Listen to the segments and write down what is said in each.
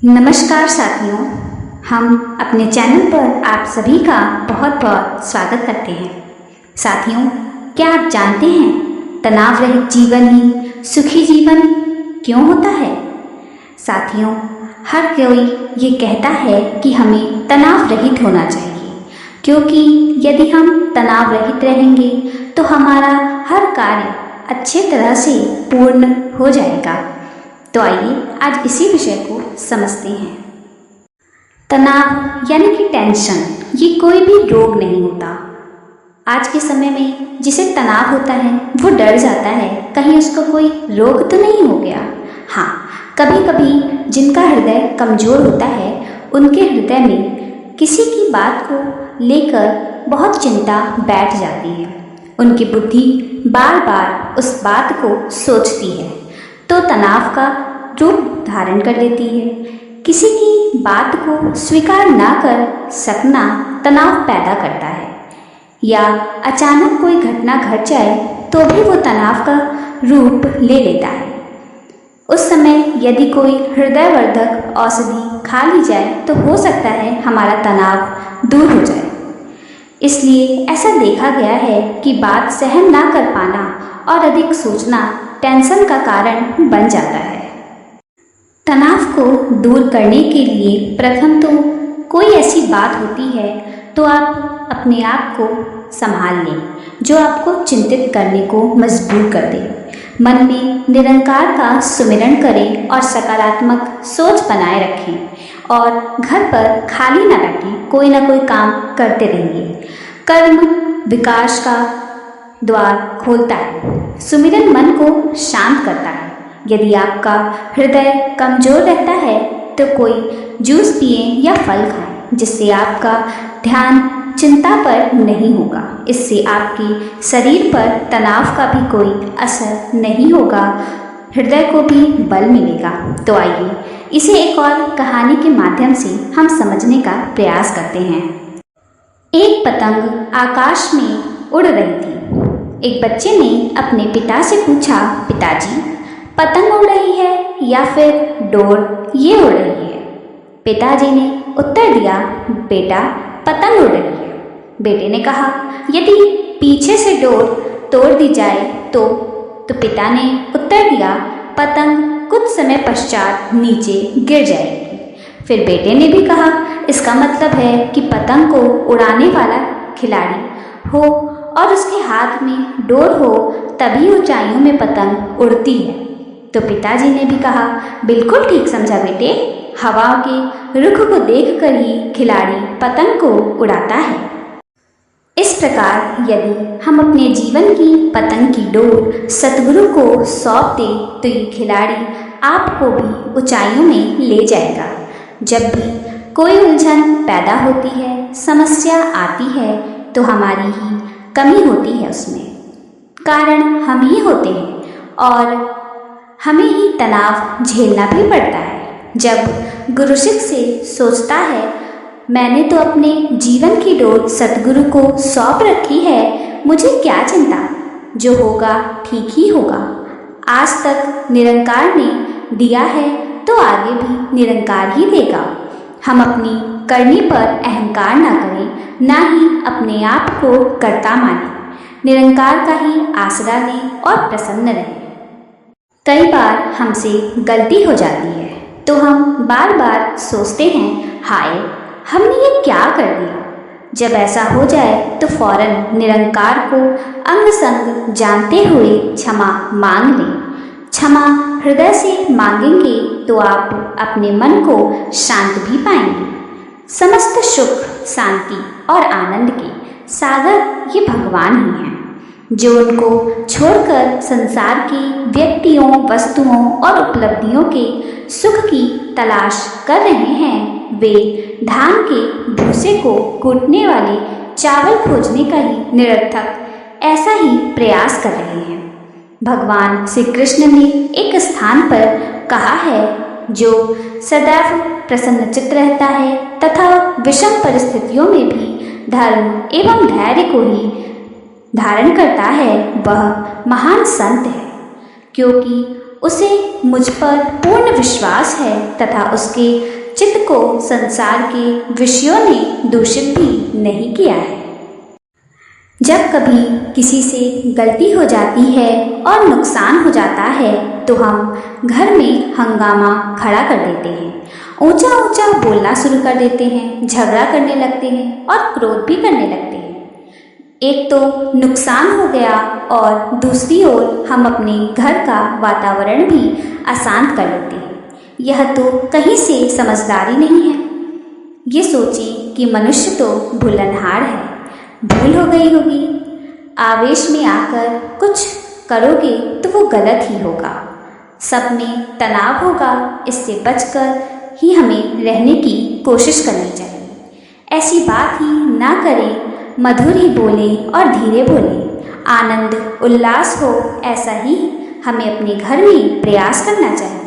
नमस्कार साथियों, हम अपने चैनल पर आप सभी का बहुत बहुत स्वागत करते हैं। साथियों, क्या आप जानते हैं तनाव रहित जीवन ही सुखी जीवन क्यों होता है? साथियों, हर कोई ये कहता है कि हमें तनाव रहित होना चाहिए, क्योंकि यदि हम तनाव रहित रहेंगे तो हमारा हर कार्य अच्छे तरह से पूर्ण हो जाएगा। तो आइए आज इसी विषय को समझते हैं। तनाव यानी कि टेंशन, ये कोई भी रोग नहीं होता। आज के समय में जिसे तनाव होता है वो डर जाता है कहीं उसको कोई रोग तो नहीं हो गया। हाँ, कभी कभी जिनका हृदय कमज़ोर होता है उनके हृदय में किसी की बात को लेकर बहुत चिंता बैठ जाती है। उनकी बुद्धि बार बार उस बात को सोचती है तो तनाव का रूप धारण कर लेती है। किसी की बात को स्वीकार ना कर सकना तनाव पैदा करता है, या अचानक कोई घटना घट जाए तो भी वो तनाव का रूप ले लेता है। उस समय यदि कोई हृदयवर्धक औषधि खा ली जाए तो हो सकता है हमारा तनाव दूर हो जाए। इसलिए ऐसा देखा गया है कि बात सहन ना कर पाना और अधिक सोचना टेंशन का कारण बन जाता है। तनाव को दूर करने के लिए प्रथम तो कोई ऐसी बात होती है तो आप अपने आप को संभाल लें जो आपको चिंतित करने को मजबूर कर दे। मन में निरंकार का सुमिरन करें और सकारात्मक सोच बनाए रखें और घर पर खाली न बैठें, कोई ना कोई काम करते रहिए। कर्म विकास का द्वार खोलता है। सुमिरन मन को शांत करता है। यदि आपका हृदय कमजोर रहता है तो कोई जूस पिए या फल खाएं, जिससे आपका ध्यान चिंता पर नहीं होगा। इससे आपके शरीर पर तनाव का भी कोई असर नहीं होगा, हृदय को भी बल मिलेगा। तो आइए इसे एक और कहानी के माध्यम से हम समझने का प्रयास करते हैं। एक पतंग आकाश में उड़ रही थी। एक बच्चे ने अपने पिता से पूछा, पिताजी, पतंग उड़ रही है या फिर डोर ये उड़ रही है? पिताजी ने उत्तर दिया, बेटा, पतंग उड़ रही है। बेटे ने कहा, यदि पीछे से डोर तोड़ दी जाए तो पिता ने उत्तर दिया, पतंग कुछ समय पश्चात नीचे गिर जाएगी। फिर बेटे ने भी कहा, इसका मतलब है कि पतंग को उड़ाने वाला खिलाड़ी हो और उसके हाथ में डोर हो तभी ऊंचाइयों में पतंग उड़ती है। तो पिताजी ने भी कहा, बिल्कुल ठीक समझा बेटे, हवा के रुख को देखकर ही खिलाड़ी पतंग को उड़ाता है। इस प्रकार यदि हम अपने जीवन की पतंग की डोर सतगुरु को सौंप दें तो ये खिलाड़ी आपको भी ऊंचाइयों में ले जाएगा। जब भी कोई उलझन पैदा होती है, समस्या आती है, तो हमारी ही कमी होती है, उसमें कारण हम ही होते हैं और हमें ही तनाव झेलना भी पड़ता है। जब गुरु शिष्य से सोचता है, मैंने तो अपने जीवन की डोर सतगुरु को सौंप रखी है, मुझे क्या चिंता, जो होगा ठीक ही होगा। आज तक निरंकार ने दिया है तो आगे भी निरंकार ही देगा। हम अपनी करनी पर अहंकार ना करें, ना ही अपने आप को कर्ता मानें। निरंकार का ही आसरा लें और प्रसन्न रहें। कई बार हमसे गलती हो जाती है तो हम बार बार सोचते हैं, हाय, हमने ये क्या कर दिया। जब ऐसा हो जाए तो फौरन निरंकार को अंग संग जानते हुए क्षमा मांग लें। क्षमा हृदय से मांगेंगे तो आप अपने मन को शांत भी पाएंगे। समस्त सुख, शांति और आनंद के सागर ये भगवान ही हैं, जो उनको छोड़कर संसार की व्यक्तियों, वस्तुओं और उपलब्धियों के सुख की तलाश कर रहे हैं। वे धान के भूसे को कूटने वाले चावल खोजने का ही निरर्थक ऐसा ही प्रयास कर रहे हैं। भगवान श्री कृष्ण ने एक स्थान पर कहा है, जो सदैव प्रसन्नचित्त रहता है तथा विषम परिस्थितियों में भी धर्म एवं धैर्य को ही धारण करता है, वह महान संत है, क्योंकि उसे मुझ पर पूर्ण विश्वास है तथा उसके चित्त को संसार के विषयों ने दूषित भी नहीं किया है। जब कभी किसी से गलती हो जाती है और नुकसान हो जाता है तो हम घर में हंगामा खड़ा कर देते हैं, ऊंचा ऊंचा बोलना शुरू कर देते हैं, झगड़ा करने लगते हैं और क्रोध भी करने लगते हैं। एक तो नुकसान हो गया और दूसरी ओर हम अपने घर का वातावरण भी अशांत कर लेते हैं। यह तो कहीं से समझदारी नहीं है। ये सोचें कि मनुष्य तो भूलनहार है, भूल हो गई होगी, आवेश में आकर कुछ करोगे तो वो गलत ही होगा, सब में तनाव होगा, इससे बचकर ही हमें रहने की कोशिश करनी चाहिए। ऐसी बात ही ना करें, मधुर ही बोले और धीरे बोले, आनंद उल्लास हो, ऐसा ही हमें अपने घर में प्रयास करना चाहिए।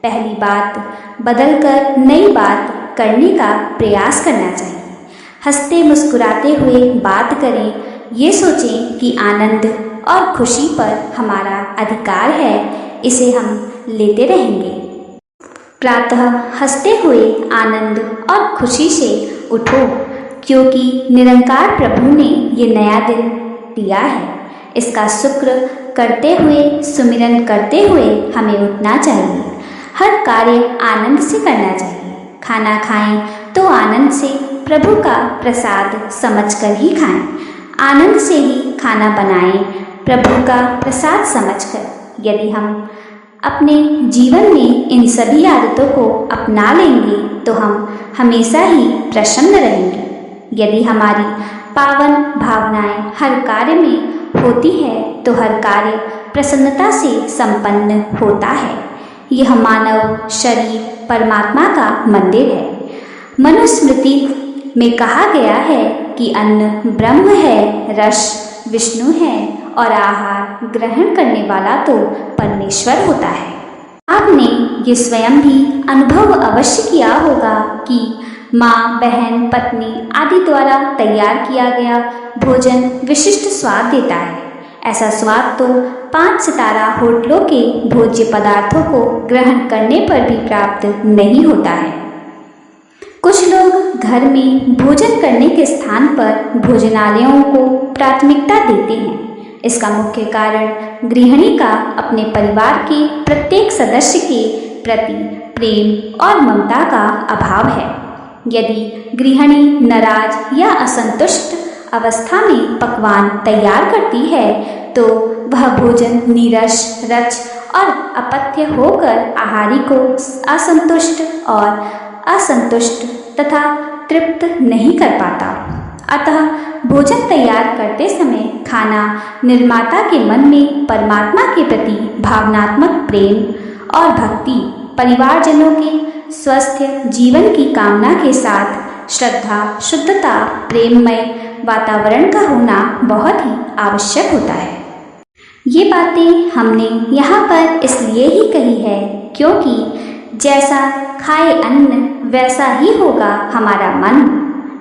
पहली बात बदलकर नई बात करने का प्रयास करना चाहिए। हंसते मुस्कुराते हुए बात करें, ये सोचें कि आनंद और खुशी पर हमारा अधिकार है, इसे हम लेते रहेंगे। प्रातः हंसते हुए आनंद और खुशी से उठो, क्योंकि निरंकार प्रभु ने ये नया दिन दिया है। इसका शुक्र करते हुए, सुमिरन करते हुए हमें उठना चाहिए। हर कार्य आनंद से करना चाहिए। खाना खाएं तो आनंद से, प्रभु का प्रसाद समझकर ही खाएं। आनंद से ही खाना बनाएं, प्रभु का प्रसाद समझकर। यदि हम अपने जीवन में इन सभी आदतों को अपना लेंगे तो हम हमेशा ही प्रसन्न रहेंगे। यदि हमारी पावन भावनाएं हर कार्य में होती है तो हर कार्य प्रसन्नता से संपन्न होता है। यह मानव शरीर परमात्मा का मंदिर है। मनुस्मृति में कहा गया है कि अन्न ब्रह्म है, रस विष्णु है और आहार ग्रहण करने वाला तो परमेश्वर होता है। आपने ये स्वयं भी अनुभव अवश्य किया होगा कि माँ, बहन, पत्नी आदि द्वारा तैयार किया गया भोजन विशिष्ट स्वाद देता है। ऐसा स्वाद तो 5 सितारा होटलों के भोज्य पदार्थों को ग्रहण करने पर भी प्राप्त नहीं होता है। कुछ लोग घर में भोजन करने के स्थान पर भोजनालयों को प्राथमिकता देते हैं। इसका मुख्य कारण गृहिणी का अपने परिवार के प्रत्येक सदस्य के प्रति प्रेम और ममता का अभाव है। यदि गृहिणी नाराज या असंतुष्ट अवस्था में पकवान तैयार करती है तो वह भोजन नीरस, रच और अपथ्य होकर आहारी को असंतुष्ट तथा तृप्त नहीं कर पाता। अतः भोजन तैयार करते समय खाना निर्माता के मन में परमात्मा के प्रति भावनात्मक प्रेम और भक्ति, परिवारजनों के स्वस्थ जीवन की कामना के साथ श्रद्धा, शुद्धता, प्रेममय वातावरण का होना बहुत ही आवश्यक होता है। ये बातें हमने यहाँ पर इसलिए ही कही है क्योंकि जैसा खाए अन्न वैसा ही होगा हमारा मन।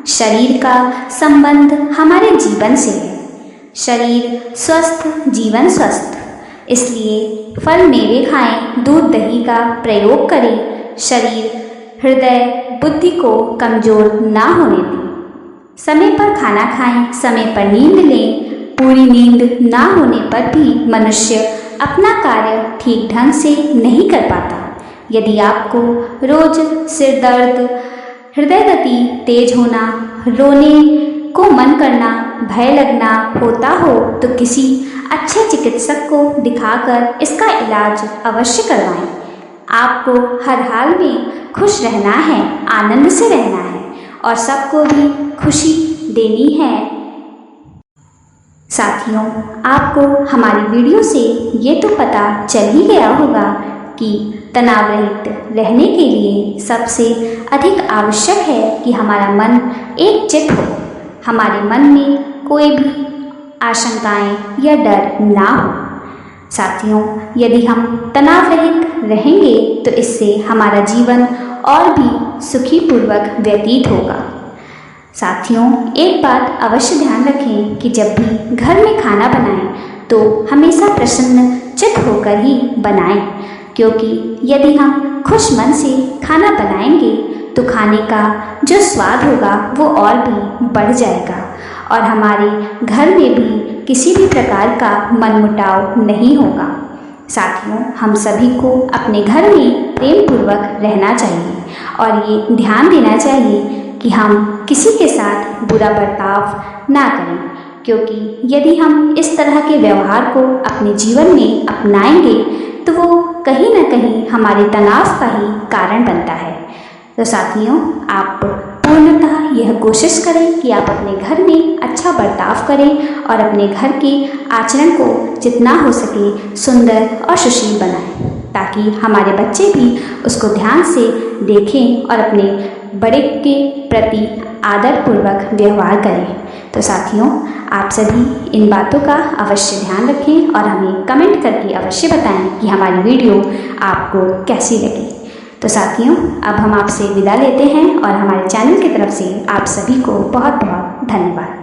शरीर का संबंध हमारे जीवन से है। शरीर स्वस्थ, जीवन स्वस्थ। इसलिए फल मेवे खाएं, दूध दही का प्रयोग करें। शरीर, हृदय, बुद्धि को कमजोर ना होने दें। समय पर खाना खाएं, समय पर नींद लें। पूरी नींद ना होने पर भी मनुष्य अपना कार्य ठीक ढंग से नहीं कर पाता। यदि आपको रोज सिर दर्द, हृदय गति तेज होना, रोने को मन करना, भय लगना होता हो तो किसी अच्छे चिकित्सक को दिखाकर इसका इलाज अवश्य करवाएं। आपको हर हाल में खुश रहना है, आनंद से रहना है और सबको भी खुशी देनी है। साथियों, आपको हमारी वीडियो से ये तो पता चल ही गया होगा कि तनाव रहित रहने के लिए सबसे अधिक आवश्यक है कि हमारा मन एकचित्त हो। हमारे मन में कोई भी आशंकाएं या डर ना हो। साथियों, यदि हम तनाव रहित रहेंगे तो इससे हमारा जीवन और भी सुखीपूर्वक व्यतीत होगा। साथियों, एक बात अवश्य ध्यान रखें कि जब भी घर में खाना बनाएं तो हमेशा प्रसन्न चित होकर ही बनाएं, क्योंकि यदि हम खुश मन से खाना बनाएंगे तो खाने का जो स्वाद होगा वो और भी बढ़ जाएगा और हमारे घर में भी किसी भी प्रकार का मनमुटाव नहीं होगा। साथियों, हम सभी को अपने घर में प्रेम पूर्वक रहना चाहिए और ये ध्यान देना चाहिए कि हम किसी के साथ बुरा बर्ताव ना करें, क्योंकि यदि हम इस तरह के व्यवहार को अपने जीवन में अपनाएंगे तो वो कहीं ना कहीं हमारे तनाव का ही कारण बनता है। तो साथियों, आप पूर्णतः यह कोशिश करें कि आप अपने घर में अच्छा बर्ताव करें और अपने घर के आचरण को जितना हो सके सुंदर और सुशील बनाएं, ताकि हमारे बच्चे भी उसको ध्यान से देखें और अपने बड़े के प्रति आदरपूर्वक व्यवहार करें। तो साथियों, आप सभी इन बातों का अवश्य ध्यान रखें और हमें कमेंट करके अवश्य बताएं कि हमारी वीडियो आपको कैसी लगी। तो साथियों, अब हम आपसे विदा लेते हैं और हमारे चैनल की तरफ से आप सभी को बहुत बहुत धन्यवाद।